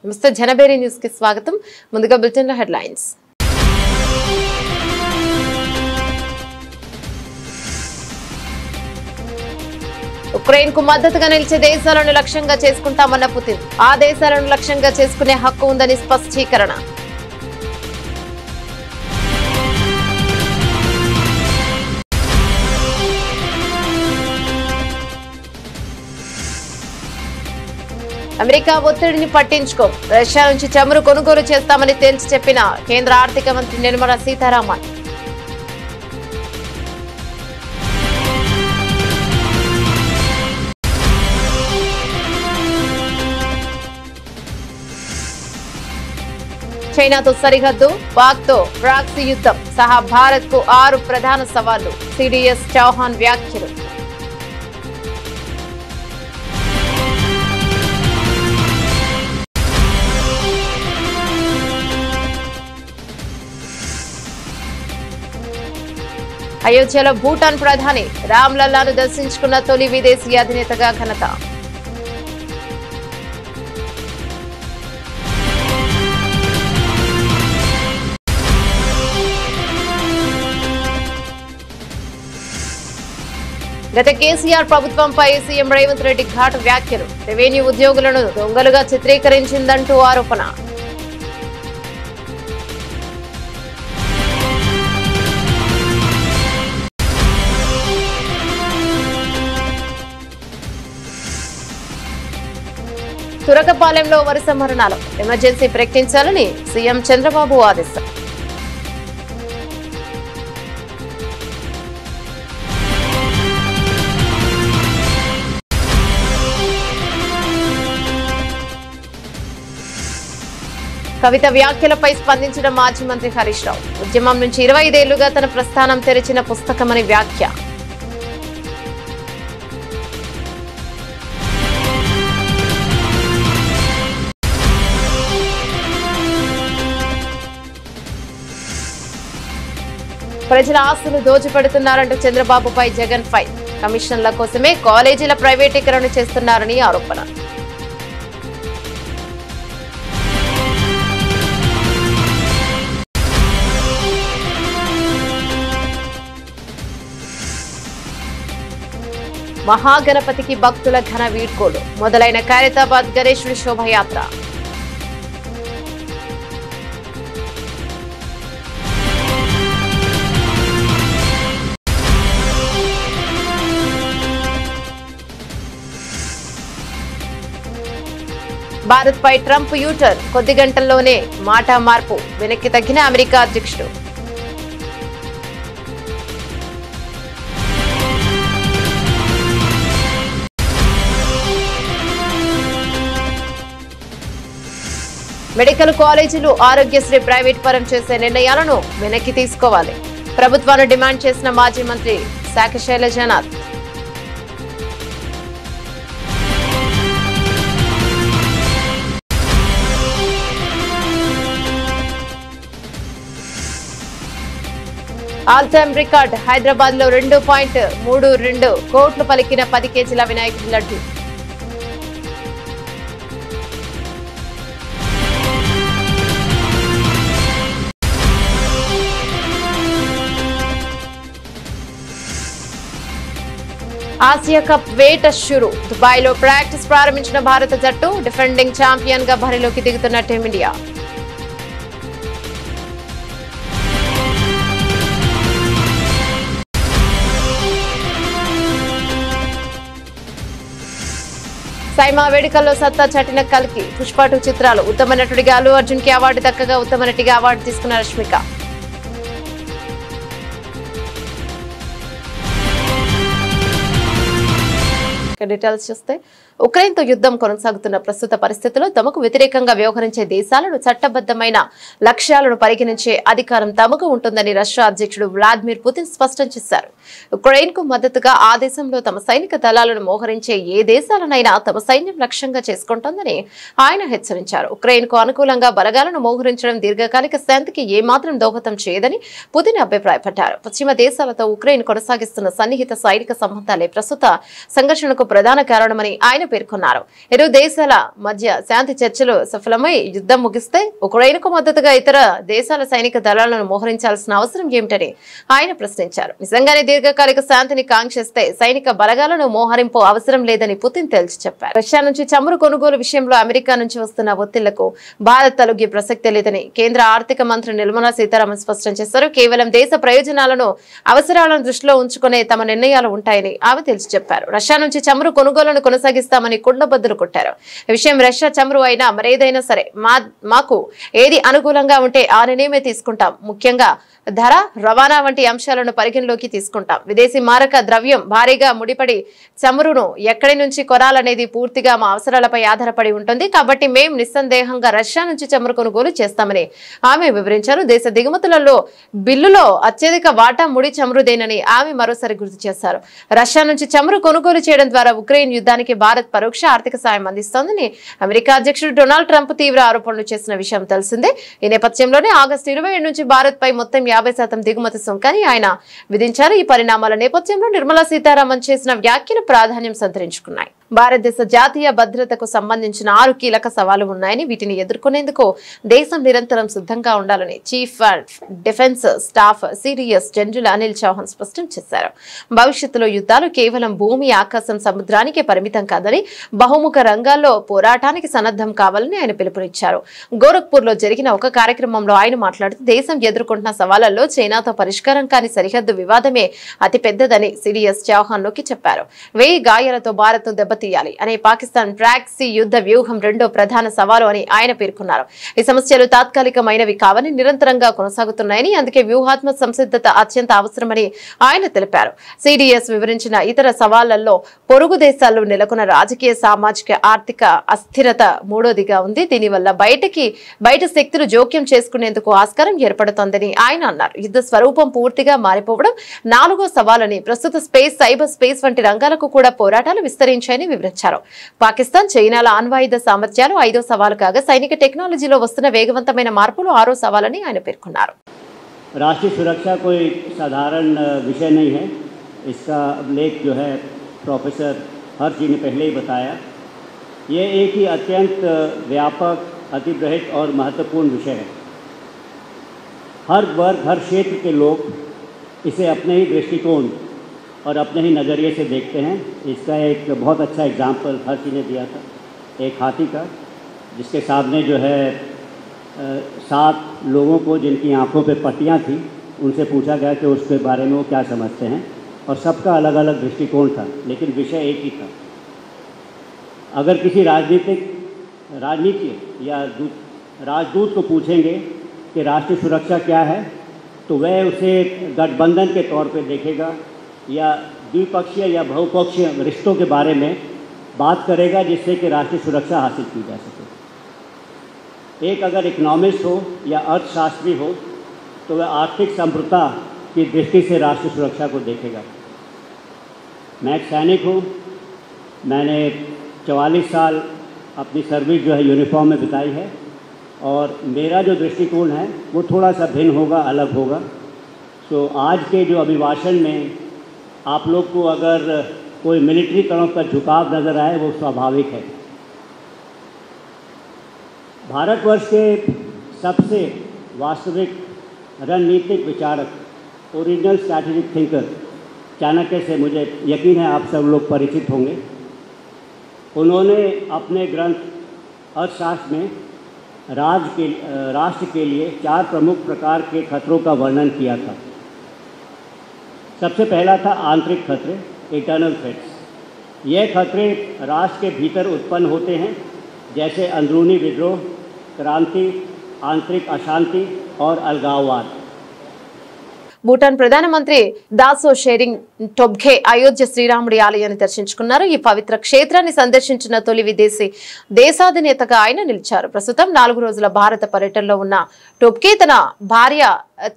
నమస్తే జనబేరి న్యూస్ కి స్వాగతం. ముందుగా బులెటిన్ లో హెడ్లైన్స్. ఉక్రెయిన్ కు మద్దతుగా నిలిచే దేశాలను లక్ష్యంగా చేసుకుంటామన్న పుతిన్. ఆ దేశాలను లక్ష్యంగా చేసుకునే హక్కు ఉందని స్పష్టీకరణ. అమెరికా ఒత్తిడిని పట్టించుకో, రష్యా నుంచి చమురు కొనుగోలు చేస్తామని తేల్చి చెప్పిన కేంద్ర ఆర్థిక మంత్రి నిర్మలా సీతారామన్. చైనాతో సరిహద్దు, పాక్తో ప్రాక్సీ యుద్ధం సహా భారత్ కు 6 ప్రధాన సవాళ్లు. సిడిఎస్ చౌహాన్ వ్యాఖ్యలు. అయోధ్యలో భూటాన్ ప్రధాని రామ్లల్లాను దర్శించుకున్న తొలి విదేశీ అధినేతగా ఘనత. గత కేసీఆర్ ప్రభుత్వంపై సీఎం రేవంత్ రెడ్డి ఘాటు వ్యాఖ్యలు. రెవెన్యూ ఉద్యోగులను దొంగలుగా చిత్రీకరించిందంటూ ఆరోపణ. తురకపాలెంలో వరుస మరణాలు. ఎమర్జెన్సీ ప్రకటించాలని సీఎం చంద్రబాబు ఆదేశం. కవిత వ్యాఖ్యలపై స్పందించిన మాజీ మంత్రి హరీష్ రావు. ఉద్యమం నుంచి 25 ఏళ్లుగా తన ప్రస్థానం తెరిచిన పుస్తకమని వ్యాఖ్య. ప్రజల ఆస్తులు దోచిపెడుతున్నారంటూ చంద్రబాబుపై జగన్ ఫైర్. కమిషన్ల కోసమే కాలేజీల ప్రైవేటీకరణ చేస్తున్నారని ఆరోపణ. మహాగణపతికి భక్తుల ఘన వీడ్కోలు. మొదలైన ఖైరతాబాద్ గణేశుడి శోభయాత్ర. భారత్ పై ట్రంప్ యూటర్న్. కొద్ది గంటల్లోనే మాట మార్పు. వెనక్కి తగ్గిన అమెరికా అధ్యక్షుడు. మెడికల్ కాలేజీలు ఆరోగ్యశ్రీ ప్రైవేట్ పరం చేసే నిర్ణయాలను వెనక్కి తీసుకోవాలి. ప్రభుత్వాన్ని డిమాండ్ చేసిన మాజీ మంత్రి శాఖ Sailajanath. All time record. Hyderabad లో 2.32 కోట్లు పలికిన 10 కేజీల వినాయకుడి లడ్డు. ఆసియా కప్ వేట షురు. దుబాయ్ లో ప్రాక్టీస్ ప్రారంభించిన భారత జట్టు. డిఫెండింగ్ ఛాంపియన్ గా బరిలోకి దిగుతున్న టీమిండియా. సైమా వేడుకల్లో సత్తా చాటిన కల్కి. పుష్ప 2 చిత్రాలు. ఉత్తమ నటుడిగా అల్లు అర్జున్ కి అవార్డు దక్కగా ఉత్తమ నటిగా అవార్డు తీసుకున్న రష్మిక. డీటెయిల్స్ చూస్తే, ఉక్రెయిన్తో యుద్ధం కొనసాగుతున్న ప్రస్తుత పరిస్థితుల్లో తమకు వ్యతిరేకంగా వ్యవహరించే దేశాలను చట్టబద్దమైన లక్ష్యాలను పరిగణించే అధికారం తమకు ఉంటుందని రష్యా అధ్యక్షుడు వ్లాదిమిర్ పుతిన్ స్పష్టం చేశారు. ఉక్రెయిన్ కు మద్దతుగా ఆ దేశంలో తమ సైనిక దళాలను మోహరించే ఏ దేశాలనైనా తమ సైన్యం లక్ష్యంగా చేసుకుంటోందని ఆయన హెచ్చరించారు. ఉక్రెయిన్ కు అనుకూలంగా బలగాలను మోహరించడం దీర్ఘకాలిక శాంతికి ఏమాత్రం దోహదం చేయదని పుతిన్ అభిప్రాయపడ్డారు. పశ్చిమ దేశాలతో ఉక్రెయిన్ కొనసాగిస్తున్న సన్నిహిత సైనిక సంబంధాలే ప్రస్తుత సంఘర్షణకు ప్రధాన కారణమని ఆయన పేర్కొన్నారు. ఇరు దేశాల మధ్య శాంతి చర్చలు సఫలమై యుద్ధం ముగిస్తే ఉక్రెయిన్కు మద్దతుగా ఇతర దేశాల సైనిక దళాలను మోహరించాల్సిన అవసరం ఏమిటని ఆయన ప్రశ్నించారు. నిజంగానే దీర్ఘకాలిక శాంతిని కాంక్షిస్తే సైనిక బలగాలను మోహరింపు అవసరం లేదని పుతిన్ తేల్చి చెప్పారు. రష్యా నుంచి చమురు కొనుగోలు విషయంలో అమెరికా నుంచి వస్తున్న ఒత్తిళ్లకు భారత్ తలొగ్గే ప్రసక్తే లేదని కేంద్ర ఆర్థిక మంత్రి నిర్మలా సీతారామన్ స్పష్టం చేశారు. కేవలం దేశ ప్రయోజనాలను అవసరాలను దృష్టిలో ఉంచుకునే తమ నిర్ణయాలు ఉంటాయని ఆమె తేల్చి చెప్పారు. రష్యా నుంచి చమురు కొనుగోలును కొనసాగిస్తామని కుండబద్దలు కొట్టారు. ఈ విషయం రష్యా చమురు అయినా మరేదైనా సరే మాకు ఏది అనుకూలంగా ఉంటే ఆ నిర్ణయమే తీసుకుంటాం. ముఖ్యంగా ధర, రవాణా వంటి అంశాలను పరిగణలోకి తీసుకుంటాం. విదేశీ మారక ద్రవ్యం భారీగా ముడిపడి చమురును ఎక్కడి నుంచి కొనాలనేది పూర్తిగా మా అవసరాలపై ఆధారపడి ఉంటుంది. కాబట్టి మేం నిస్సందేహంగా రష్యా నుంచి చమురు కొనుగోలు చేస్తామని ఆమె వివరించారు. దేశ దిగుమతులలో బిల్లులో అత్యధిక వాటా ముడి చమురుదేనని ఆమె మరోసారి గుర్తు చేశారు. రష్యా నుంచి చమురు కొనుగోలు చేయడం ద్వారా ఉక్రెయిన్ యుద్ధానికి భారత్ పరోక్ష ఆర్థిక సాయం అందిస్తోందని అమెరికా అధ్యక్షుడు డొనాల్డ్ ట్రంప్ తీవ్ర ఆరోపణలు చేసిన విషయం తెలిసిందే. ఈ నేపథ్యంలోనే ఆగస్టు 27 నుంచి భారత్ పై మొత్తం 50% దిగుమతి సుంకాన్ని ఆయన విధించారు. ఈ పరిణామాల నేపథ్యంలో నిర్మలా సీతారామన్ చేసిన వ్యాఖ్యలు ప్రాధాన్యం సంతరించుకున్నాయి. భారతదేశ జాతీయ భద్రతకు సంబంధించిన 6 కీలక సవాళ్లు ఉన్నాయని వీటిని ఎదుర్కొనేందుకు దేశం నిరంతరం సిద్ధంగా ఉండాలని chief defence staff CDS general Anil Chauhan స్పష్టం చేశారు. భవిష్యత్తులో యుద్ధాలు కేవలం భూమి, ఆకాశం, సముద్రానికే పరిమితం కాదని బహుముఖ రంగాల్లో పోరాటానికి సన్నద్ధం కావాలని ఆయన పిలుపునిచ్చారు. గోరఖ్పూర్ లో జరిగిన ఒక కార్యక్రమంలో ఆయన మాట్లాడుతూ దేశం ఎదుర్కొంటున్న సవాళ్లలో చైనాతో పరిష్కారం కాని సరిహద్దు వివాదమే అతి పెద్దదని సిడిఎస్ చౌహాన్ నొక్కి చెప్పారు. 1000 గాయాలతో భారత్ ను తీయాలి అనే పాకిస్తాన్ ప్రాక్సీ యుద్ధ వ్యూహం రెండో ప్రధాన సవాలు అని ఆయన పేర్కొన్నారు. ఈ సమస్యలు తాత్కాలికమైనవి కావని నిరంతరంగా కొనసాగుతున్నాయని, అందుకే వ్యూహాత్మక సంసిద్ధత అత్యంత అవసరమని ఆయన తెలిపారు. సిడిఎస్ వివరించిన ఇతర సవాళ్లలో పొరుగు దేశాల్లో నెలకొన్న రాజకీయ, సామాజిక, ఆర్థిక అస్థిరత మూడోదిగా ఉంది. దీనివల్ల బయట శక్తులు జోక్యం చేసుకునేందుకు ఆస్కారం ఏర్పడుతోందని ఆయన అన్నారు. యుద్ధ స్వరూపం పూర్తిగా మారిపోవడం 4వ సవాలని. ప్రస్తుత స్పేస్, సైబర్ స్పేస్ వంటి రంగాలకు కూడా పోరాటాలు విస్తరించాయని వివరించారు. పాకిస్తాన్, చైనాల అణ్వాయుధ సామర్థ్యాలు 5వ సవాలు కాగా సైనిక టెక్నాలజీలో వస్తున్న వేగవంతమైన మార్పులు 6వ సవాలని ఆయన పేర్కొన్నారు. राष्ट्रीय सुरक्षा कोई साधारण विषय नहीं है। इसका उल्लेख जो है प्रोफेसर हर्ष जी ने पहले ही बताया। ये एक ही अत्यंत व्यापक, अतिबृहत और महत्वपूर्ण विषय है। हर वर्ग, हर क्षेत्र के लोग इसे अपने ही दृष्टिकोण और अपने ही नज़रिए से देखते हैं। इसका एक बहुत अच्छा एग्जाम्पल हर्ष जी ने दिया था, एक हाथी का, जिसके सामने जो है 7 लोगों को जिनकी आंखों पे पट्टियाँ थी, उनसे पूछा गया कि उसके बारे में वो क्या समझते हैं, और सबका अलग अलग दृष्टिकोण था, लेकिन विषय एक ही था। अगर किसी राजनीति या राजदूत को पूछेंगे कि राष्ट्रीय सुरक्षा क्या है, तो वह उसे गठबंधन के तौर पे देखेगा या द्विपक्षीय या बहुपक्षीय रिश्तों के बारे में बात करेगा, जिससे कि राष्ट्रीय सुरक्षा हासिल की जा सके। एक अगर इकोनॉमिस्ट हो या अर्थशास्त्री हो, तो वह आर्थिक संप्रभुता की दृष्टि से राष्ट्रीय सुरक्षा को देखेगा। मैं एक सैनिक हूँ। मैंने 44 साल अपनी सर्विस जो है यूनिफॉर्म में बिताई है, और मेरा जो दृष्टिकोण है वो थोड़ा सा भिन्न होगा, अलग होगा। तो आज के जो अभिभाषण में आप लोग को अगर कोई मिलिट्री तरफ का झुकाव नज़र आए, वो स्वाभाविक है। भारतवर्ष के सबसे वास्तविक रणनीतिक विचारक, ओरिजिनल स्ट्रैटेजिक थिंकर चाणक्य से मुझे यकीन है आप सब लोग परिचित होंगे। उन्होंने अपने ग्रंथ अर्थशास्त्र में राष्ट्र के लिए 4 प्रमुख प्रकार के खतरों का वर्णन किया था। सबसे पहला था आंतरिक खतरे, इंटरनल थ्रेट्स। ये खतरे राष्ट्र के भीतर उत्पन्न होते हैं, जैसे अंदरूनी विद्रोह, क्रांति, आंतरिक अशांति और अलगाववाद। భూటాన్ ప్రధానమంత్రి దాసో షెరింగ్ టొబ్గే అయోధ్య శ్రీరాముడి ఆలయాన్ని దర్శించుకున్నారు. ఈ పవిత్ర క్షేత్రాన్ని సందర్శించిన తొలి విదేశీ దేశాధినేతగా ఆయన నిలిచారు. ప్రస్తుతం 4 రోజుల భారత పర్యటనలో ఉన్న టొబ్గే తన భార్య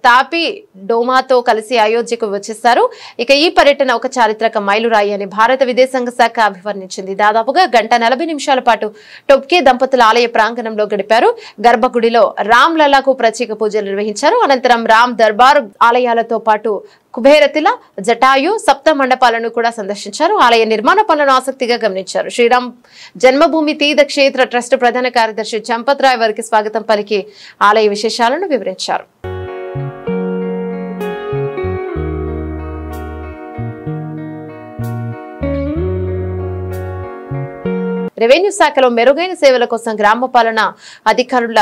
తాపి డోమాతో కలిసి అయోధ్యకు వచ్చేశారు. ఇక ఈ పర్యటన ఒక చారిత్రక మైలురాయి అని భారత విదేశాంగ శాఖ అభివర్ణించింది. దాదాపుగా 1:40 పాటు టొప్కే దంపతుల ఆలయ ప్రాంగణంలో గడిపారు. గర్భగుడిలో రామ్ లల్లాకు ప్రత్యేక పూజలు నిర్వహించారు. అనంతరం రామ్ దర్బార్ ఆలయాలతో పాటు కుబేరతిల, జటాయు, సప్త మండపాలను కూడా సందర్శించారు. ఆలయ నిర్మాణ పనులను ఆసక్తిగా గమనించారు. శ్రీరామ్ జన్మభూమి తీర్థ క్షేత్ర ట్రస్ట్ ప్రధాన కార్యదర్శి చంపత్ రాయ్ వారికి స్వాగతం పలికి ఆలయ విశేషాలను వివరించారు. రెవెన్యూ శాఖలో మెరుగైన సేవల కోసం గ్రామ పాలన అధికారుల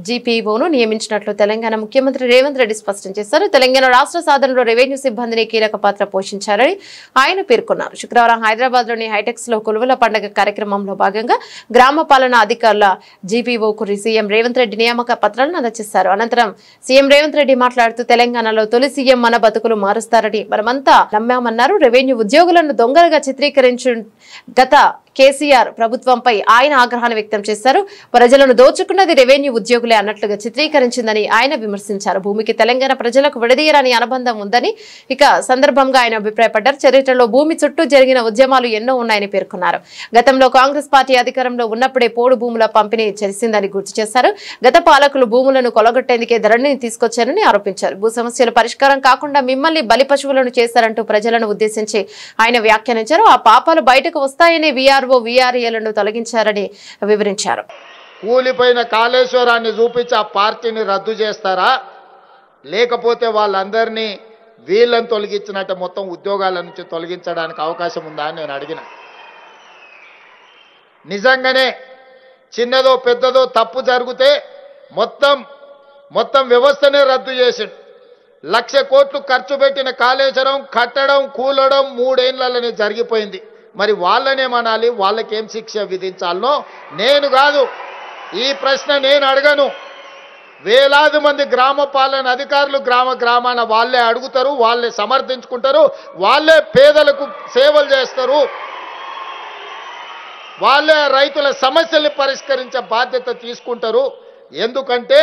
జీపీఓను నియమించినట్లు తెలంగాణ ముఖ్యమంత్రి రేవంత్ రెడ్డి స్పష్టం చేశారు. తెలంగాణ రాష్ట్ర సాధనలో రెవెన్యూ సిబ్బందిని కీలక పాత్ర పోషించారని ఆయన పేర్కొన్నారు. శుక్రవారం హైదరాబాద్ లోని హైటెక్స్ లో కొలువుల పండుగ కార్యక్రమంలో భాగంగా గ్రామ పాలన అధికారుల జీపీఓకు సీఎం రేవంత్ రెడ్డి నియామక పత్రాలను అందజేశారు. అనంతరం సీఎం రేవంత్ రెడ్డి మాట్లాడుతూ తెలంగాణలో తొలి సీఎం మన బతుకులు మారుస్తారని మనమంతా నమ్మామన్నారు. రెవెన్యూ ఉద్యోగులను దొంగలుగా చిత్రీకరించు గత కేసీఆర్ ప్రభుత్వంపై ఆయన ఆగ్రహాన్ని వ్యక్తం చేశారు. ప్రజలను దోచుకున్నది రెవెన్యూ ఉద్యోగులే అన్నట్లుగా చిత్రీకరించిందని ఆయన విమర్శించారు. భూమికి తెలంగాణ ప్రజలకు విడదీయరాని అనుబంధం ఉందని ఇక సందర్భంగా ఆయన అభిప్రాయపడ్డారు. చరిత్రలో భూమి చుట్టూ జరిగిన ఉద్యమాలు ఎన్నో ఉన్నాయని పేర్కొన్నారు. గతంలో కాంగ్రెస్ పార్టీ అధికారంలో ఉన్నప్పుడే పోడు భూముల పంపిణీ చేసిందని గుర్తు చేశారు. గత పాలకులు భూములను కొలగొట్టేందుకే ధరణిని తీసుకొచ్చారని ఆరోపించారు. భూ సమస్యల పరిష్కారం కాకుండా మిమ్మల్ని బలి పశువులను చేశారంటూ ప్రజలను ఉద్దేశించి ఆయన వ్యాఖ్యానించారు. ఆ పాపాలు బయటకు వస్తాయని వీఆర్ఏలను తొలగించారని వివరించారు. కూలిపోయిన కాళేశ్వరాన్ని చూపించి ఆ పార్టీని రద్దు చేస్తారా, లేకపోతే వాళ్ళందరినీ వీళ్ళని తొలగించినట్టు మొత్తం ఉద్యోగాల నుంచి తొలగించడానికి అవకాశం ఉందా అని నేను అడిగిన. నిజంగానే చిన్నదో పెద్దదో తప్పు జరిగితే మొత్తం వ్యవస్థనే రద్దు చేసిండు. 1,00,000 కోట్లు ఖర్చు పెట్టిన కాళేశ్వరం కట్టడం కూలడం 3 ఏళ్లలోనే జరిగిపోయింది. మరి వాళ్ళనేమనాలి, వాళ్ళకేం శిక్ష విధించాలనో నేను కాదు, ఈ ప్రశ్న నేను అడగను. వేలాది మంది గ్రామ పాలన అధికారులు గ్రామాన వాళ్ళే అడుగుతారు, వాళ్ళే సమర్థించుకుంటారు, వాళ్ళే పేదలకు సేవలు చేస్తారు, వాళ్ళే రైతుల సమస్యల్ని పరిష్కరించే బాధ్యత తీసుకుంటారు. ఎందుకంటే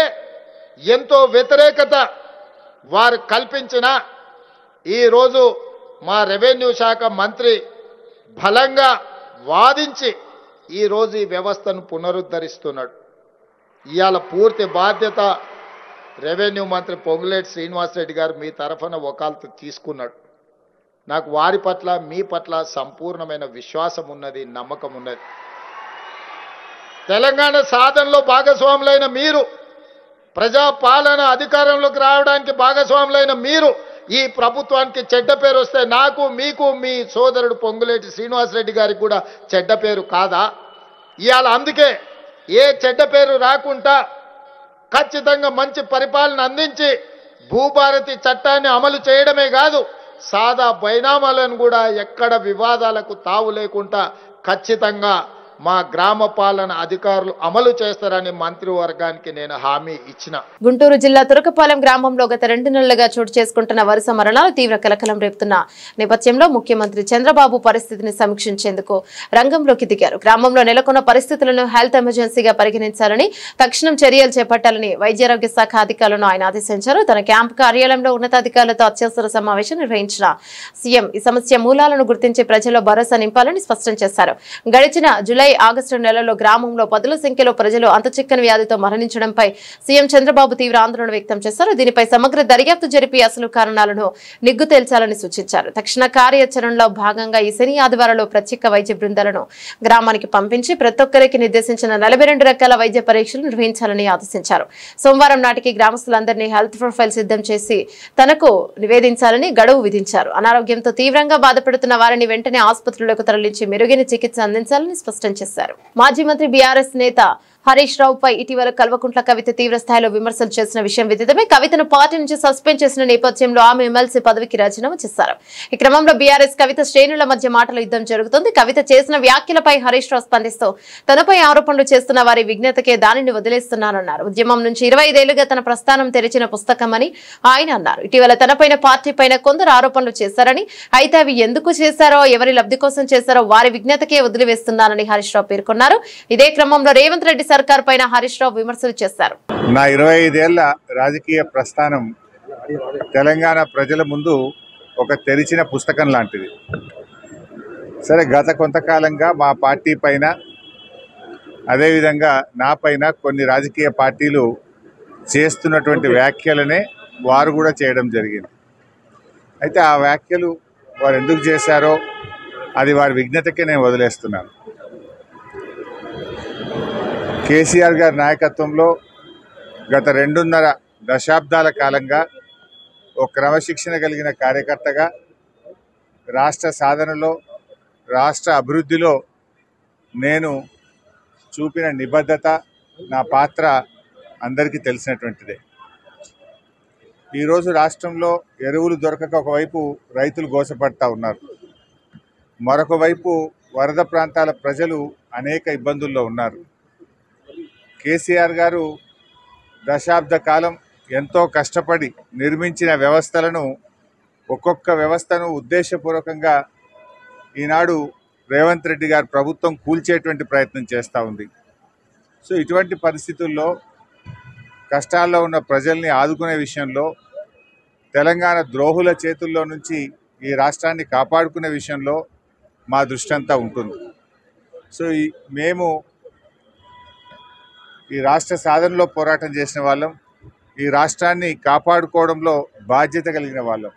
ఎంతో వ్యతిరేకత వారు కల్పించిన ఈరోజు మా రెవెన్యూ శాఖ మంత్రి బలంగా వాదించి ఈరోజు ఈ వ్యవస్థను పునరుద్ధరిస్తున్నాడు. ఇవాళ పూర్తి బాధ్యత రెవెన్యూ మంత్రి పొంగులేటి శ్రీనివాసరెడ్డి గారు మీ తరఫున వకాల్తు తీసుకున్నాడు. నాకు వారి పట్ల మీ పట్ల సంపూర్ణమైన విశ్వాసం ఉన్నది, నమ్మకం ఉన్నది. తెలంగాణ సాధనలో భాగస్వాములైన మీరు, ప్రజాపాలన అధికారంలోకి రావడానికి భాగస్వాములైన మీరు ఈ ప్రభుత్వానికి చెడ్డ పేరు వస్తే నాకు, మీకు, మీ సోదరుడు పొంగులేటి శ్రీనివాసరెడ్డి గారికి కూడా చెడ్డ పేరు కాదా? ఇవాళ అందుకే ఏ చెడ్డ పేరు రాకుండా ఖచ్చితంగా మంచి పరిపాలన అందించి భూభారతి చట్టాన్ని అమలు చేయడమే కాదు, సాదా బైనామాలను కూడా ఎక్కడ వివాదాలకు తావు లేకుండా ఖచ్చితంగా మా గ్రామ పాలన అధికారులు అమలు చేస్తారని మంత్రివర్గానికి నేను హామీ ఇచ్చిన. గుంటూరు జిల్లా తురకపాలెం గ్రామంలో గత 2 నెలలుగా చోటు చేసుకుంటున్న వరుస మరణాలు తీవ్ర కలకలం రేపుతున్న నేపథ్యంలో ముఖ్యమంత్రి చంద్రబాబు పరిస్థితిని సమీక్షించేందుకు రంగంలోకి దిగారు. గ్రామంలో నెలకొన్న పరిస్థితులను హెల్త్ ఎమర్జెన్సీగా పరిగణించాలని, తక్షణం చర్యలు చేపట్టాలని వైద్యారోగ్య శాఖ అధికారులను ఆయన ఆదేశించారు. తన క్యాంపు కార్యాలయంలో ఉన్నతాధికారులతో అత్యవసర సమావేశం నిర్వహించిన సీఎం ఈ సమస్య మూలాలను గుర్తించి ప్రజల్లో భరోసా నింపాలని స్పష్టం చేశారు. గడిచిన జూలై ఆగస్టు నెలలో గ్రామంలో 10ల సంఖ్యలో ప్రజలు అంతుచిక్కని వ్యాధితో మరణించడంపై సీఎం చంద్రబాబు తీవ్ర ఆందోళన వ్యక్తం చేశారు. దీనిపై సమగ్ర దర్యాప్తు జరిపి అసలు కారణాలను నిగ్గు తేల్చాలని సూచించారు. తక్షణ కార్యాచరణలో భాగంగా ఈ శని ఆదివారంలో ప్రత్యేక వైద్య బృందాలను గ్రామానికి పంపించి ప్రతి ఒక్కరికి నిర్దేశించిన 42 రకాల వైద్య పరీక్షలు నిర్వహించాలని ఆదేశించారు. సోమవారం నాటికి గ్రామస్తులందరినీ హెల్త్ ప్రొఫైల్ సిద్ధం చేసి తనకు నివేదించాలని గడువు విధించారు. అనారోగ్యంతో తీవ్రంగా బాధపడుతున్న వారిని వెంటనే ఆసుపత్రులకు తరలించి మెరుగైన చికిత్స అందించాలని స్పష్టం చేశారు. మాజీ మంత్రి బీఆర్ఎస్ నేత హరీష్ రావుపై ఇటీవల కల్వకుంట్ల కవిత తీవ్ర స్థాయిలో విమర్శలు చేసిన విషయం విదితమే. కవితను పార్టీ నుంచి సస్పెండ్ చేసిన నేపథ్యంలో ఆమె ఎమ్మెల్సీ పదవికి రాజీనామా చేశారు. ఈ క్రమంలో బీఆర్ఎస్ కవిత శ్రేణుల మధ్య మాటల యుద్ధం జరుగుతోంది. కవిత చేసిన వ్యాఖ్యలపై హరీష్ రావు స్పందిస్తూ తనపై ఆరోపణలు చేస్తున్న వారి విజ్ఞతకే దానిని వదిలేస్తున్నారన్నారు. ఉద్యమం నుంచి 25 ఏళ్లుగా తన ప్రస్థానం తెరిచిన పుస్తకమని ఆయన అన్నారు. ఇటీవల తనపైన పార్టీ పైన కొందరు ఆరోపణలు చేశారని, అయితే అవి ఎందుకు చేశారో, ఎవరి లబ్ధి కోసం చేశారో వారి విజ్ఞతకే వదిలివేస్తున్నారని హరీష్ రావు పేర్కొన్నారు. ఇదే క్రమంలో రేవంత్ రెడ్డి సర్కార్ పైన హరీష్ రావు విమర్శలు చేశారు. నా 25 ఏళ్ల రాజకీయ ప్రస్థానం తెలంగాణ ప్రజల ముందు ఒక తెరిచిన పుస్తకం లాంటిది. సరే, గత కొంతకాలంగా మా పార్టీ పైన అదేవిధంగా నా పైన కొన్ని రాజకీయ పార్టీలు చేస్తున్నటువంటి వ్యాఖ్యలనే వారు కూడా చేయడం జరిగింది. అయితే ఆ వ్యాఖ్యలు వారు ఎందుకు చేశారో అది వారి విజ్ఞతకే నేను వదిలేస్తున్నాను. కేసీఆర్ గారి నాయకత్వంలో గత 2.5 దశాబ్దాల కాలంగా ఒక క్రమశిక్షణ కలిగిన కార్యకర్తగా రాష్ట్ర సాధనలో, రాష్ట్ర అభివృద్ధిలో నేను చూపిన నిబద్ధత, నా పాత్ర అందరికీ తెలిసినటువంటిదే. ఈరోజు రాష్ట్రంలో ఎరువులు దొరకక ఒకవైపు రైతులు గోసపడతా ఉన్నారు, మరొక వైపు వరద ప్రాంతాల ప్రజలు అనేక ఇబ్బందుల్లో ఉన్నారు. కేసీఆర్ గారు దశాబ్ద కాలం ఎంతో కష్టపడి నిర్మించిన వ్యవస్థలను, ఒక్కొక్క వ్యవస్థను ఉద్దేశపూర్వకంగా ఈనాడు రేవంత్ రెడ్డి గారి ప్రభుత్వం కూల్చేటువంటి ప్రయత్నం చేస్తూ ఉంది. సో ఇటువంటి పరిస్థితుల్లో కష్టాల్లో ఉన్న ప్రజల్ని ఆదుకునే విషయంలో, తెలంగాణ ద్రోహుల చేతుల్లో నుంచి ఈ రాష్ట్రాన్ని కాపాడుకునే విషయంలో మా దృష్టి అంతా ఉంటుంది. సో మేము ఈ రాష్ట్ర సాధనలో పోరాటం చేసిన వాళ్ళం, ఈ రాష్ట్రాన్ని కాపాడుకోవడంలో బాధ్యత కలిగిన వాళ్ళం.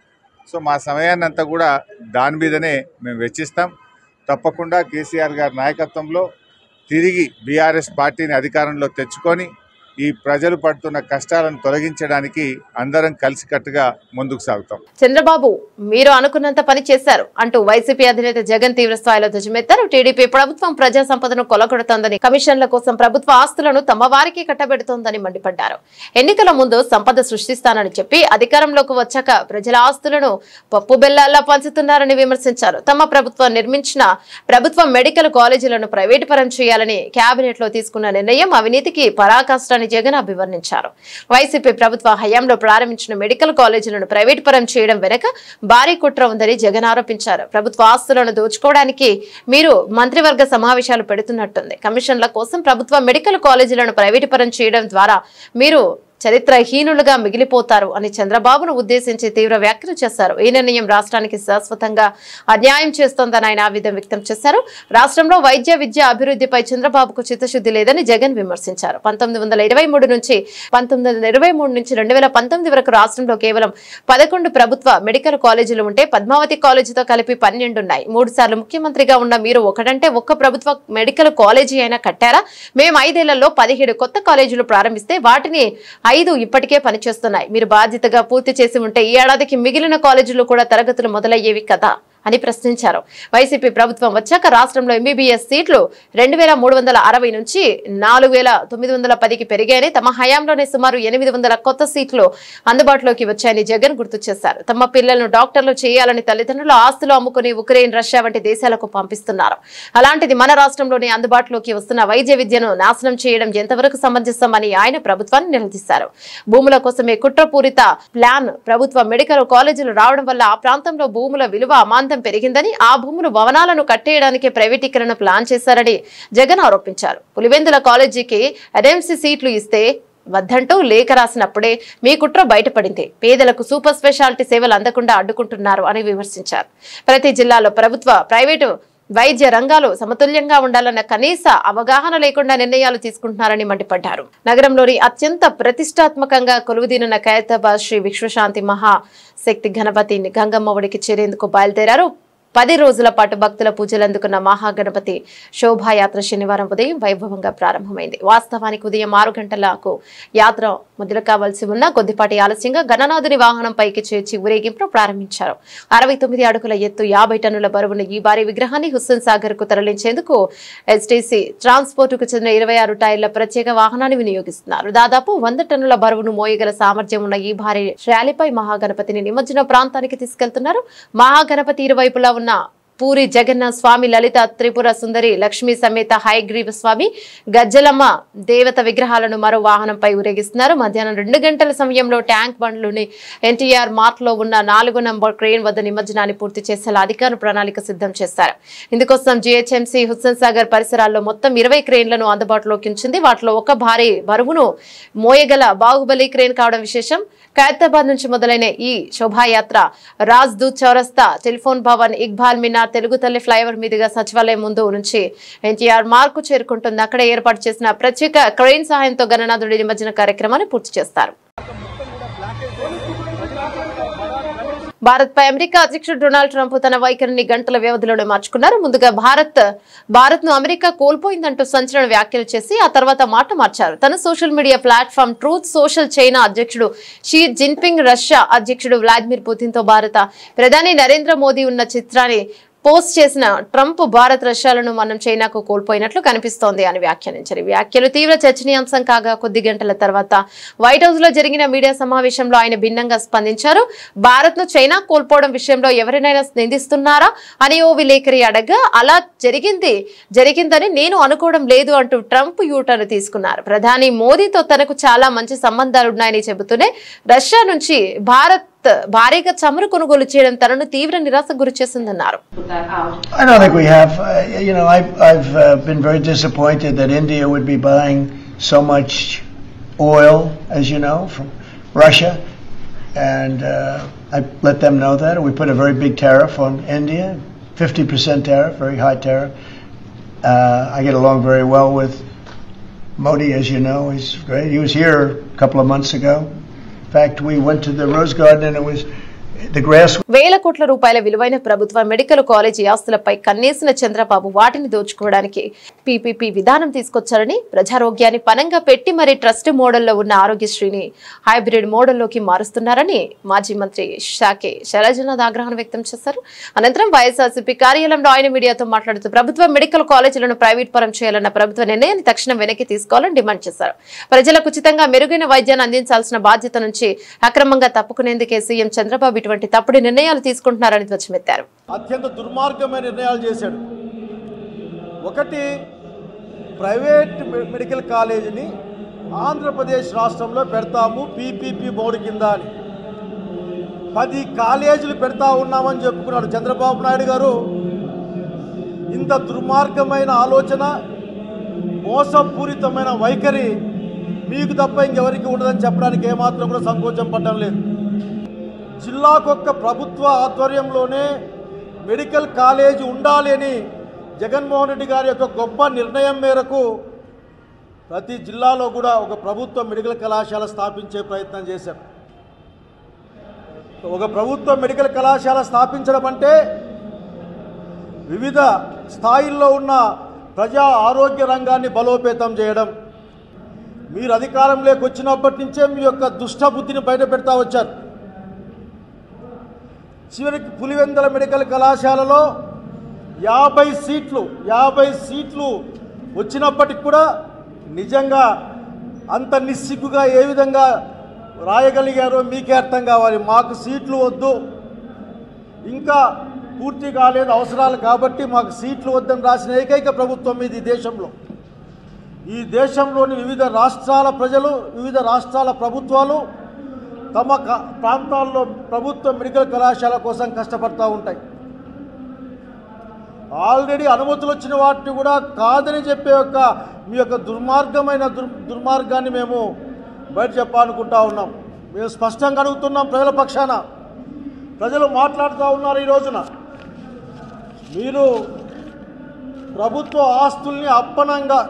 సో మా సమయాన్ని అంతా కూడా దాని మీదనే మేము వెచ్చిస్తాం. తప్పకుండా కేసీఆర్ గారి నాయకత్వంలో తిరిగి బీఆర్ఎస్ పార్టీని అధికారంలో తెచ్చుకొని ఈ ప్రజలు పడుతున్న కష్టాలను తొలగించడానికి అందరం కలిసికట్టుగా ముందుకు సాగుతాం. చంద్రబాబు, మీరు అనుకున్నంత పని చేశారు అంటూ వైసీపీ అధినేత జగన్ తీవ్ర స్థాయిలో ధ్వజమెత్తారు. టీడీపీ ప్రభుత్వం ప్రజా సంపదను కొలగొడుతోందని, కమిషన్ల కోసం ప్రభుత్వ ఆస్తులను తమ వారికి కట్టబెడుతోందని మండిపడ్డారు. ఎన్నికల ముందు సంపద సృష్టిస్తానని చెప్పి అధికారంలోకి వచ్చాక ప్రజల ఆస్తులను పప్పు బెల్లాల్లా పంచుతున్నారని విమర్శించారు. తమ ప్రభుత్వం నిర్మించిన ప్రభుత్వ మెడికల్ కాలేజీలను ప్రైవేటు పరం చేయాలని కేబినెట్ లో తీసుకున్న నిర్ణయం అవినీతికి పరాకాష్ఠ జగన్ అభివర్ణించారు. వైసీపీ ప్రభుత్వ హయాంలో ప్రారంభించిన మెడికల్ కాలేజీలను ప్రైవేట్ పరం చేయడం వెనక భారీ కుట్ర ఉందని జగన్ ఆరోపించారు. ప్రభుత్వ ఆస్తులను దోచుకోవడానికి మీరు మంత్రివర్గ సమావేశాలు పెడుతున్నట్టుంది. కమిషన్ల కోసం ప్రభుత్వ మెడికల్ కాలేజీలను ప్రైవేట్ పరం చేయడం ద్వారా మీరు చరిత్రహీనులుగా మిగిలిపోతారు అని చంద్రబాబును ఉద్దేశించి తీవ్ర వ్యాఖ్యలు చేశారు. ఈ నిర్ణయం రాష్ట్రానికి శాశ్వతంగా అన్యాయం చేస్తోందని ఆయన ఆవేదన వ్యక్తం చేశారు. రాష్ట్రంలో వైద్య విద్య అభివృద్ధిపై చంద్రబాబుకు చిత్తశుద్ధి లేదని జగన్ విమర్శించారు. 1923 నుంచి 2019 వరకు రాష్ట్రంలో కేవలం 11 ప్రభుత్వ మెడికల్ కాలేజీలు ఉంటే పద్మావతి కాలేజీతో కలిపి 12 ఉన్నాయి. 3 సార్లు ముఖ్యమంత్రిగా ఉన్న మీరు ఒకటంటే ఒక్క ప్రభుత్వ మెడికల్ కాలేజీ అయినా కట్టారా? మేము 5 ఏళ్లలో 17 కొత్త కాలేజీలు ప్రారంభిస్తే వాటిని 5 ఇప్పటికే పనిచేస్తున్నాయి. మీరు బాధ్యతగా పూర్తి చేసి ఉంటే ఈ ఏడాదికి మిగిలిన కాలేజీలు కూడా తరగతులు మొదలయ్యేవి కదా అని ప్రశ్నించారు. వైసీపీ ప్రభుత్వం వచ్చాక రాష్ట్రంలో ఎంబీబీఎస్ సీట్లు 2360 నుంచి 4910కి పెరిగాయని, తమ హయాంలోనే సుమారు 800 కొత్త సీట్లు అందుబాటులోకి వచ్చాయని జగన్ గుర్తు చేశారు. తమ పిల్లలను డాక్టర్లు చేయాలని తల్లిదండ్రులు ఆస్తులు అమ్ముకుని ఉక్రెయిన్, రష్యా వంటి దేశాలకు పంపిస్తున్నారు. అలాంటిది మన రాష్ట్రంలోనే అందుబాటులోకి వస్తున్న వైద్య విద్యను నాశనం చేయడం ఎంతవరకు సమంజసమని ఆయన ప్రభుత్వాన్ని నిలదీశారు. భూముల కోసమే కుట్రపూరిత ప్లాన్ ప్రభుత్వ మెడికల్ కాలేజీలు రావడం వల్ల ఆ ప్రాంతంలో భూముల విలువ అమాంతం పెరిగిందని, ఆ భూములు భవనాలను కట్టేయడానికి ప్రైవేటీకరణ ప్లాన్ చేశారని జగన్ ఆరోపించారు. పులివెందుల కాలేజీకి ఎన్ఎంసీ సీట్లు ఇస్తే వద్దంటూ లేఖ రాసినప్పుడే మీ కుట్ర బయటపడింది. పేదలకు సూపర్ స్పెషాలిటీ సేవలు అందకుండా అడ్డుకుంటున్నారు అని విమర్శించారు. ప్రతి జిల్లాలో ప్రభుత్వ, ప్రైవేటు వైద్య రంగాలు సమతుల్యంగా ఉండాలన్న కనీస అవగాహన లేకుండా నిర్ణయాలు తీసుకుంటున్నారని మండిపడ్డారు. నగరంలోని అత్యంత ప్రతిష్టాత్మకంగా కొలువుదీనున్న ఖైరతాబాద్ శ్రీ విశ్వశాంతి మహాశక్తి గణపతి గంగమ్మ ఒడికి చేరేందుకు బయలుదేరారు. 10 రోజుల పాటు భక్తుల పూజలు అందుకున్న మహాగణపతి శోభాయాత్ర శనివారం ఉదయం వైభవంగా ప్రారంభమైంది. వాస్తవానికి ఉదయం 6 గంటలకు యాత్ర మొదలు కావాల్సి ఉన్న కొద్దిపాటి ఆలస్యంగా గణనాథుని వాహనం పైకి చేర్చి ఊరేగింపు ప్రారంభించారు. 69 అడుగుల ఎత్తు, 50 టన్నుల బరువున్న ఈ భారీ విగ్రహాన్ని హుస్సేన్ సాగర్ కు తరలించేందుకు ఎస్టీసీ ట్రాన్స్పోర్ట్ కు చెందిన 26 టైర్ల ప్రత్యేక వాహనాన్ని వినియోగిస్తున్నారు. దాదాపు 100 టన్నుల బరువును మోయగల సామర్థ్యం ఉన్న ఈ భారీ ర్యాలీపై మహాగణపతిని నిమజ్జన ప్రాంతానికి తీసుకెళ్తున్నారు. మహాగణపతి ఇరువైపులా ఉన్న పూరి జగన్నాథ్ స్వామి, లలిత త్రిపుర సుందరి, లక్ష్మీ సమేత హయగ్రీవ స్వామి, గజ్జలమ్మ దేవత విగ్రహాలను మరో వాహనంపై ఊరేగిస్తున్నారు. మధ్యాహ్నం 2 గంటల సమయంలో ట్యాంక్ బండ్లోని ఎన్టీఆర్ మార్ట్ లో ఉన్న 4 నంబర్ క్రేన్ వద్ద నిమజ్జనాన్ని పూర్తి చేసేలా అధికారులు ప్రణాళిక సిద్ధం చేశారు. ఇందుకోసం జీహెచ్ఎంసీ హుస్సేన్ సాగర్ పరిసరాల్లో మొత్తం 20 క్రేన్లను అందుబాటులోకి ఉంచింది. వాటిలో ఒక భారీ బరువును మోయగల బాహుబలి క్రేన్ కావడం విశేషం. ఖైరతాబాద్ నుంచి మొదలైన ఈ శోభాయాత్ర రాజ్దూత్ చౌరస్తా, టెలిఫోన్ భవన్, ఇక్బాల్ మినార్, తెలుగు తల్లి ఫ్లైఓవర్ మీదుగా సచివాలయం ముందు నుంచి ఎన్టీఆర్ మార్క్ చేరుకుంటుంది. అక్కడ ఏర్పాటు చేసిన ప్రత్యేక క్రేన్ సహాయంతో గణనాథుడి నిమజ్జన కార్యక్రమాన్ని పూర్తి చేస్తారు. భారత్ పై అమెరికా అధ్యక్షుడు డొనాల్డ్ ట్రంప్ తన వైఖరిని గంటల వ్యవధిలోనే మార్చుకున్నారు. ముందుగా భారత్ ను అమెరికా కోల్పోయిందంటూ సంచలన వ్యాఖ్యలు చేసి ఆ తర్వాత మాట మార్చారు. తన social media platform truth social China అధ్యక్షుడు షీ జిన్పింగ్, రష్యా అధ్యక్షుడు వ్లాదిమిర్ పుతిన్ తో భారత ప్రధాని నరేంద్ర మోదీ ఉన్న చిత్రాన్ని పోస్ట్ చేసిన ట్రంప్ భారత్ రష్యాలను మనం చైనాకు కోల్పోయినట్లు కనిపిస్తోంది అని వ్యాఖ్యానించారు. వ్యాఖ్యలు తీవ్ర చర్చనీయాంశం కాగా కొద్ది గంటల తర్వాత వైట్ హౌస్ లో జరిగిన మీడియా సమావేశంలో ఆయన భిన్నంగా స్పందించారు. భారత్ ను చైనా కోల్పోవడం విషయంలో ఎవరినైనా నిందిస్తున్నారా అని ఓ విలేకరి అడగా, అలా జరిగిందని నేను అనుకోవడం లేదు అంటూ ట్రంప్ యూటర్న్ తీసుకున్నారు. ప్రధాని మోదీతో తనకు చాలా మంచి సంబంధాలున్నాయని చెబుతూనే రష్యా నుంచి భారత్ భారీగా చమురు కొనుగోలు చేయడం తనను తీవ్ర నిరాశకు గురిచేసిందన్నారు. I don't think we have. I've been very disappointed that India would be buying so much oil, as you know, from Russia, and I let them know that. We put a very big tariff on India, 50% tariff, very high tariff. I get along very well with Modi, as you know. He's great. He was here a couple of months ago. In fact, we went to the Rose Garden and it was the grass. వేల కోట్ల రూపాయల విలువైన ప్రభుత్వ medical college ఆస్తులపై కన్నేసిన చంద్రబాబు వాటిని దోచుకోవడానికి PPP విధానం తీసుకొచ్చారని, ప్రజారోగ్యాన్ని పనంగా పెట్టి మరి ట్రస్ట్ మోడల్లో ఉన్న ఆరోగ్యశ్రీని హైబ్రిడ్ మోడల్లోకి మారుస్తున్నారని మాజీ మంత్రి షాకే శైలజనాథ్ ఆగ్రహం వ్యక్తం చేశారు. అనంతరం వైఎస్ఆర్సీపీ కార్యాలయంలో ఆయన మీడియాతో మాట్లాడుతూ ప్రభుత్వ మెడికల్ కాలేజీలను ప్రైవేట్ పరం చేయాలన్న ప్రభుత్వ నిర్ణయాన్ని తక్షణం వెనక్కి తీసుకోవాలని డిమాండ్ చేశారు. ప్రజలకు ఉచితంగా మెరుగైన వైద్యాన్ని అందించాల్సిన బాధ్యత నుంచి అక్రమంగా తప్పుకునేందుకే సీఎం చంద్రబాబు ఇటువంటి తప్పుడు నిర్ణయాలు తీసుకుంటున్నారని ధ్వజమెత్తారు. అత్యంత దుర్మార్గమైన నిర్ణయాలు చేశాడు. ఒకటి, ప్రైవేట్ మెడికల్ కాలేజీని ఆంధ్రప్రదేశ్ రాష్ట్రంలో పెడతాము పీపీపీ మోడ్ కింద అని 10 కాలేజీలు పెడతా ఉన్నామని చెప్పుకున్నాడు చంద్రబాబు నాయుడు గారు. ఇంత దుర్మార్గమైన ఆలోచన, మోసపూరితమైన వైఖరి మీకు తప్ప ఇంకెవరికి ఉండదని చెప్పడానికి ఏమాత్రం కూడా సంకోచం పడడం లేదు. జిల్లాకొక్క ప్రభుత్వ ఆధ్వర్యంలోనే మెడికల్ కాలేజీ ఉండాలి అని జగన్మోహన్ రెడ్డి గారి యొక్క గొప్ప నిర్ణయం మేరకు ప్రతి జిల్లాలో కూడా ఒక ప్రభుత్వ మెడికల్ కళాశాల స్థాపించే ప్రయత్నం చేశాం. ఒక ప్రభుత్వ మెడికల్ కళాశాల స్థాపించడం అంటే వివిధ స్థాయిల్లో ఉన్న ప్రజా ఆరోగ్య రంగాన్ని బలోపేతం చేయడం. మీరు అధికారంలోకి వచ్చినప్పటి నుంచే మీ యొక్క దుష్ట బుద్ధిని బయట పెడతా వచ్చారు. చివరికి పులివెందుల మెడికల్ కళాశాలలో 50 సీట్లు వచ్చినప్పటికి కూడా నిజంగా అంత నిస్సిగ్గుగా ఏ విధంగా రాయగలిగారో మీకే అర్థం కావాలి. మాకు సీట్లు వద్దు, ఇంకా పూర్తి కాలేదు అవసరాలు కాబట్టి మాకు సీట్లు వద్దని రాసిన ఏకైక ప్రభుత్వం ఇది దేశంలో. ఈ దేశంలోని వివిధ రాష్ట్రాల ప్రజలు, వివిధ రాష్ట్రాల ప్రభుత్వాలు తమ ప్రాంతాల్లో ప్రభుత్వ మెడికల్ కళాశాల కోసం కష్టపడుతూ ఉంటాయి. ఆల్రెడీ అనుమతులు వచ్చిన వాటిని కూడా కాదని చెప్పే మీ యొక్క దుర్మార్గాన్ని మేము బయట చెప్పాలనుకుంటా ఉన్నాం. మేము స్పష్టంగా అడుగుతున్నాం ప్రజల పక్షాన. ప్రజలు మాట్లాడుతూ ఉన్నారు ఈ రోజున. మీరు ప్రభుత్వ ఆస్తుల్ని అప్పనంగా,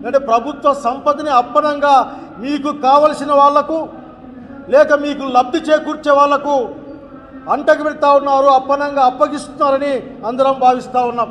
అంటే ప్రభుత్వ సంపదని అప్పనంగా మీకు కావలసిన వాళ్లకు లేక మీకు లబ్ధి చేకూర్చే వాళ్లకు అంటకు పెడతా ఉన్నారు, అప్పనంగా అప్పగిస్తున్నారని అందరం భావిస్తూ ఉన్నాం.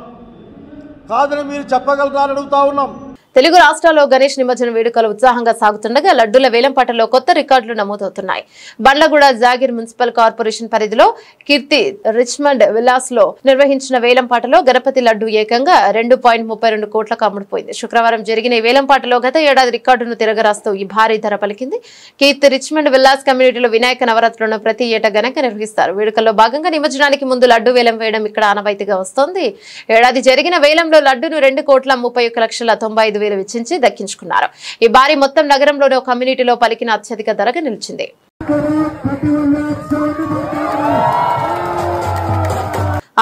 కాదని మీరు చెప్పగలరా అని అడుగుతా ఉన్నాం. తెలుగు రాష్ట్రాల్లో గణేష్ నిమజ్జనం వేడుకలు ఉత్సాహంగా సాగుతుండగా లడ్డూల వేలంపాటలో కొత్త రికార్డులు నమోదవుతున్నాయి. బండ్లగూడ జాగీర్ మున్సిపల్ కార్పొరేషన్ పరిధిలో కీర్తి రిచ్మండ్ విలాస్ లో నిర్వహించిన వేలంపాటలో గణపతి లడ్డు ఏకంగా 2.32 కోట్లకు అమ్ముడుపోయింది. శుక్రవారం జరిగిన ఈ వేలంపాటలో గత ఏడాది రికార్డును తిరగరాస్తూ ఈ భారీ ధర పలికింది. కీర్తి రిచ్మండ్ విలాస్ కమ్యూనిటీలో వినాయక నవరాత్రులను ప్రతి ఏటా ఘనంగా నిర్వహిస్తారు. వేడుకల్లో భాగంగా నిమజ్జనానికి ముందు లడ్డు వేలం వేయడం ఇక్కడ ఆనవాయితీగా వస్తోంది. ఏడాది జరిగిన వేలంలో లడ్డును 2,31,95,000 వెచ్చించి దక్కించుకున్నారు. ఈ భారీ మొత్తం నగరంలోని ఒక కమ్యూనిటీలో పలికిన అత్యధిక ధరగా నిలిచింది.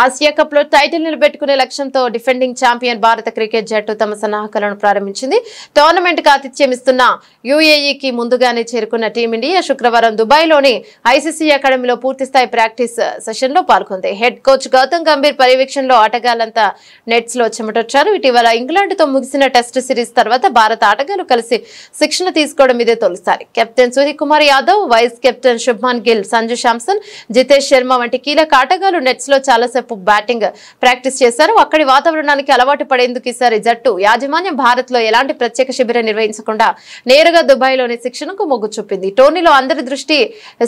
ఆసియా కప్ లో టైటిల్ నిలబెట్టుకునే లక్ష్యంతో డిఫెండింగ్ ఛాంపియన్ భారత క్రికెట్ జట్టు తమ సన్నాహకాలను ప్రారంభించింది. టోర్నమెంట్ కు ఆతిథ్యం ఇస్తున్న యుఏఈకి ముందుగానే చేరుకున్న టీమిండియా శుక్రవారం దుబాయ్లోని ఐసీసీ అకాడమీలో పూర్తిస్థాయి ప్రాక్టీస్ సెషన్ లో పాల్గొంది. హెడ్ కోచ్ గౌతమ్ గంభీర్ పర్యవేక్షణలో ఆటగాళ్లంతా నెట్స్ లో చెమటొచ్చారు. ఇటీవల ఇంగ్లాండ్ తో ముగిసిన టెస్ట్ సిరీస్ తర్వాత భారత ఆటగాళ్లు కలిసి శిక్షణ తీసుకోవడం ఇదే తొలిసారి. Captain Suryakumar Yadav, vice captain Shubman Gill, Sanju Samson, Jitesh Sharma వంటి కీలక ఆటగాళ్లు నెట్స్ లో చాలా బ్యాటింగ్ ప్రాక్టీస్ చేశారు. అక్కడి వాతావరణానికి అలవాటు పడేందుకు ఈసారి జట్టు యాజమాన్యం భారత్ లో ఎలాంటి ప్రత్యేక శిబిరం నిర్వహించకుండా నేరుగా దుబాయ్ లోని శిక్షణకు మొగ్గు చూపింది. టోర్నీలో అందరి దృష్టి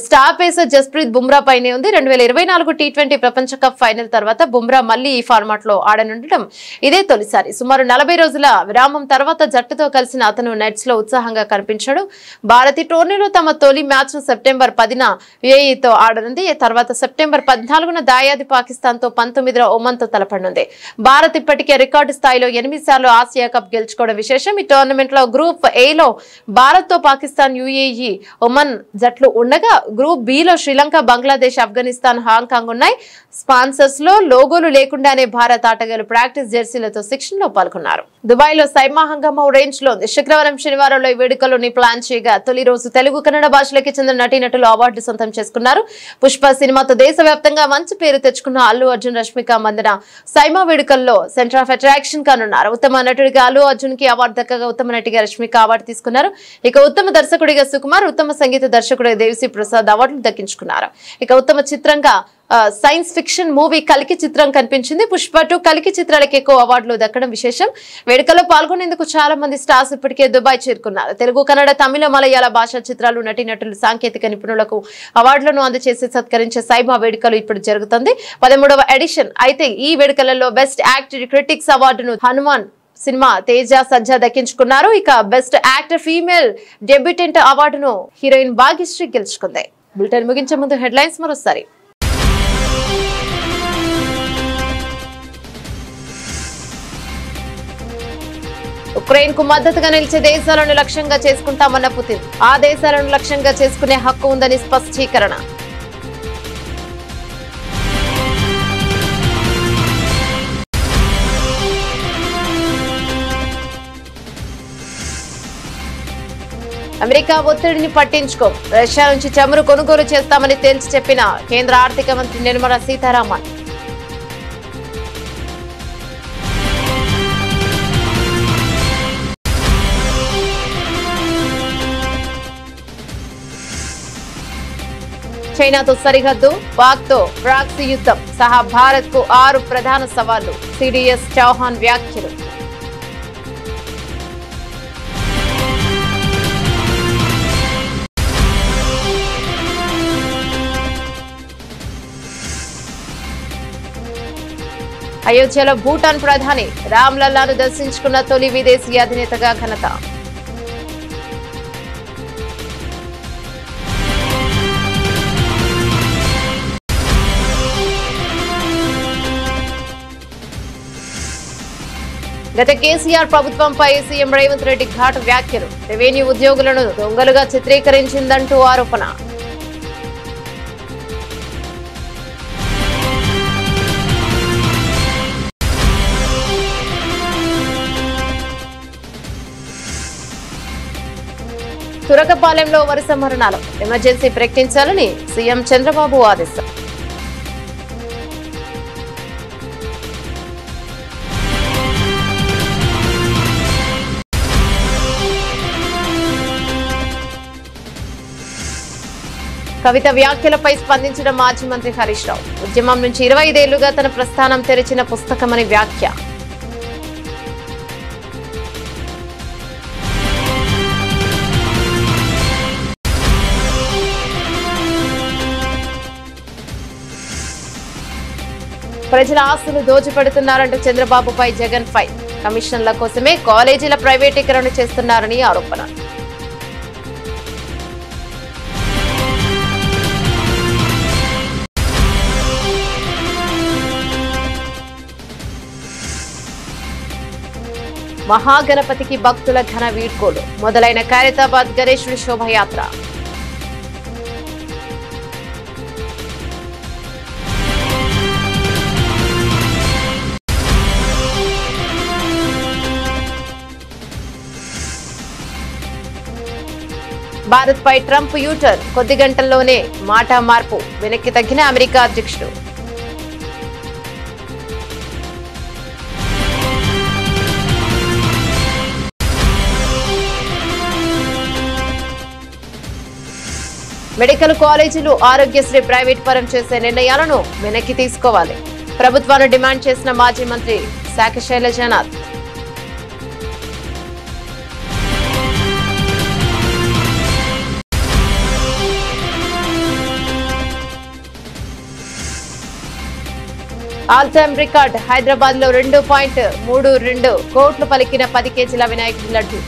స్టార్ పేసర్ జస్ప్రీత్ బుమ్రా పైనే ఉంది. 2024 టీ20 ప్రపంచ కప్ ఫైనల్ తర్వాత బుమ్రా మళ్లీ ఈ ఫార్మాట్ లో ఆడనుండటం ఇదే తొలిసారి. సుమారు 40 రోజుల విరామం తర్వాత జట్టుతో కలిసిన అతను నెట్స్ లో ఉత్సాహంగా కనిపించాడు. భారత్ ఈ టోర్నీలో తమ తొలి మ్యాచ్ ను సెప్టెంబర్ 10న యుఏఈతో ఆడనుంది. తర్వాత సెప్టెంబర్ 14న దాయాది పాకిస్తాన్ 19వ ఒమన్ తో తలపడనుంది. భారత్ ఇప్పటికే రికార్డు స్థాయిలో 8 సార్లు ఆసియా కప్ గెలుచుకోవడం విశేషం. ఈ టోర్నమెంట్ లో గ్రూప్ ఏ లో భారత్ తో పాకిస్తాన్, యుఏఈ, ఒమన్ జట్లు ఉండగా గ్రూప్ బి లో శ్రీలంక, బంగ్లాదేశ్, ఆఫ్ఘనిస్తాన్, హాంకాంగ్ ఉన్నాయి. స్పాన్సర్స్ లో లోగోలు లేకుండానే భారత్ ఆటగాళ్లు ప్రాక్టీస్ జెర్సీలతో శిక్షణలో పాల్గొన్నారు. దుబాయ్ లో సైమా హంగామా రేంజ్ లో ఉంది. శుక్రవారం, శనివారంలో ఈ వేడుకలోని ప్లాన్ చేయగా తొలి రోజు తెలుగు, కన్నడ భాషలకి చెందిన నటీనటులు అవార్డు సొంతం చేసుకున్నారు. పుష్ప సినిమాతో దేశవ్యాప్తంగా మంచి పేరు తెచ్చుకున్న అల్లు అర్జున్, రష్మిక మందన సైమా వేడుకల్లో సెంటర్ ఆఫ్ అట్రాక్షన్ కానున్నారు. ఉత్తమ నటుడిగా అల్లు అర్జున్ కి అవార్డు దక్కగా ఉత్తమ నటిగా రష్మిక అవార్డు తీసుకున్నారు. ఇక ఉత్తమ దర్శకుడిగా సుకుమార్, ఉత్తమ సంగీత దర్శకుడిగా దేవిశ్రీ ప్రసాద్ అవార్డులు దక్కించుకున్నారు. ఇక ఉత్తమ చిత్రంగా సైన్స్ ఫిక్షన్ మూవీ కల్కి చిత్రం కనిపించింది. పుష్ప 2 కల్కి చిత్రాలకు ఎక్కువ అవార్డులు దక్కడం విశేషం. వేడుకలో పాల్గొనేందుకు చాలా మంది స్టార్స్ ఇప్పటికే దుబాయ్ చేరుకున్నారు. తెలుగు, కన్నడ, తమిళ, మలయాళ భాషా చిత్రాలు, నటీనటులు, సాంకేతిక నిపుణులకు అవార్డులను అందజేసి సత్కరించే సైమా వేడుకలు ఇప్పుడు జరుగుతుంది. 13వ ఎడిషన్. అయితే ఈ వేడుకలలో బెస్ట్ యాక్టర్ క్రిటిక్స్ అవార్డును హనుమాన్ సినిమా తేజ సజ్జా దక్కించుకున్నారు. ఇక బెస్ట్ యాక్టర్ ఫీమేల్ డెబ్యూటెంట్ అవార్డును హీరోయిన్ భాగ్యశ్రీ గెలుచుకుంది. బులెటిన్ ముగించే ముందు హెడ్లైన్స్ మరోసారి. ఉక్రెయిన్ కు మద్దతుగా నిలిచే దేశాలను లక్ష్యంగా చేసుకుంటామన్న పుతిన్. ఆ దేశాలను లక్ష్యంగా చేసుకునే హక్కు ఉందని స్పష్టీకరణ. అమెరికా ఒత్తిడిని పట్టించుకోం. రష్యా నుంచి చమురు కొనుగోలు చేస్తామని తేల్చి చెప్పిన కేంద్ర ఆర్థిక మంత్రి నిర్మలా సీతారామన్. చైనాతో సరిహద్దు, పాక్ తో ప్రాక్సీ యుద్ధం సహా భారత్ కు 6 ప్రధాన సవాళ్లు. సిడిఎస్ చౌహాన్ వ్యాఖ్యలు. అయోధ్యలో భూటాన్ ప్రధాని రామ్లల్లాను దర్శించుకున్న తొలి విదేశీ అధినేతగా ఘనత. గత కేసీఆర్ ప్రభుత్వంపై సీఎం రేవంత్ రెడ్డి ఘాటు వ్యాఖ్యలు. రెవెన్యూ ఉద్యోగులను దొంగలుగా చిత్రీకరించిందంటూ ఆరోపణ. తురకపాలెంలో వరుస మరణాలు. ఎమర్జెన్సీ ప్రకటించాలని సీఎం చంద్రబాబు ఆదేశం. కవిత వ్యాఖ్యలపై స్పందించిన మాజీ మంత్రి హరీష్ రావు. ఉద్యమం నుంచి 25 ఏళ్లుగా తన ప్రస్థానం తెరిచిన పుస్తకమని వ్యాఖ్య. ప్రజల ఆస్తులు దోచిపెడుతున్నారంటూ చంద్రబాబుపై జగన్ ఫైర్. కమిషన్ల కోసమే కాలేజీల ప్రైవేటీకరణ చేస్తున్నారని ఆరోపణ. మహాగణపతికి భక్తుల ఘన వీడ్కోలు. మొదలైన ఖైరతాబాద్ గణేశుడి శోభయాత్ర. భారత్ పై ట్రంప్ యూటర్న్. కొద్ది గంటల్లోనే మాట మార్పు. వెనక్కి తగ్గిన అమెరికా అధ్యక్షుడు. మెడికల్ కాలేజీలు ఆరోగ్యశ్రీ ప్రైవేట్ పరం చేసే నిర్ణయాలను వెనక్కి తీసుకోవాలి. ప్రభుత్వాన్ని డిమాండ్ చేసిన మాజీ మంత్రి శాఖ Sailajanath. All time record. Hyderabad లో 2.32 కోట్లు పలికిన 10 కేజీల వినాయకుడి లడ్డు.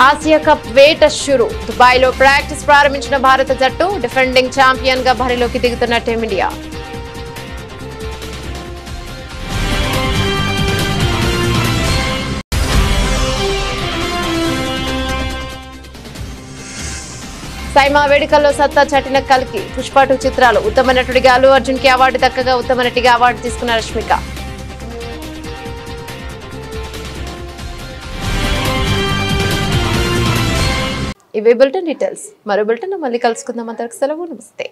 ఆసియా కప్ వేట షురు. దుబాయ్లో ప్రాక్టీస్ ప్రారంభించిన భారత జట్టు. డిఫెండింగ్ ఛాంపియన్ గా బరిలోకి దిగుతున్న టీమిండియా. సైమా వేడుకల్లో సత్తా చాటిన కల్కి. పుష్ప 2 చిత్రాలు. ఉత్తమ నటుడిగా అల్లు అర్జున్ కి అవార్డు దక్కగా ఉత్తమ నటిగా అవార్డు తీసుకున్న రష్మిక. ఇవే బులెటిన్ డీటెయిల్స్. మరో బులెటిన్ మళ్ళీ కలుసుకుందాం. అంతవరకు సెలవు. నమస్తే.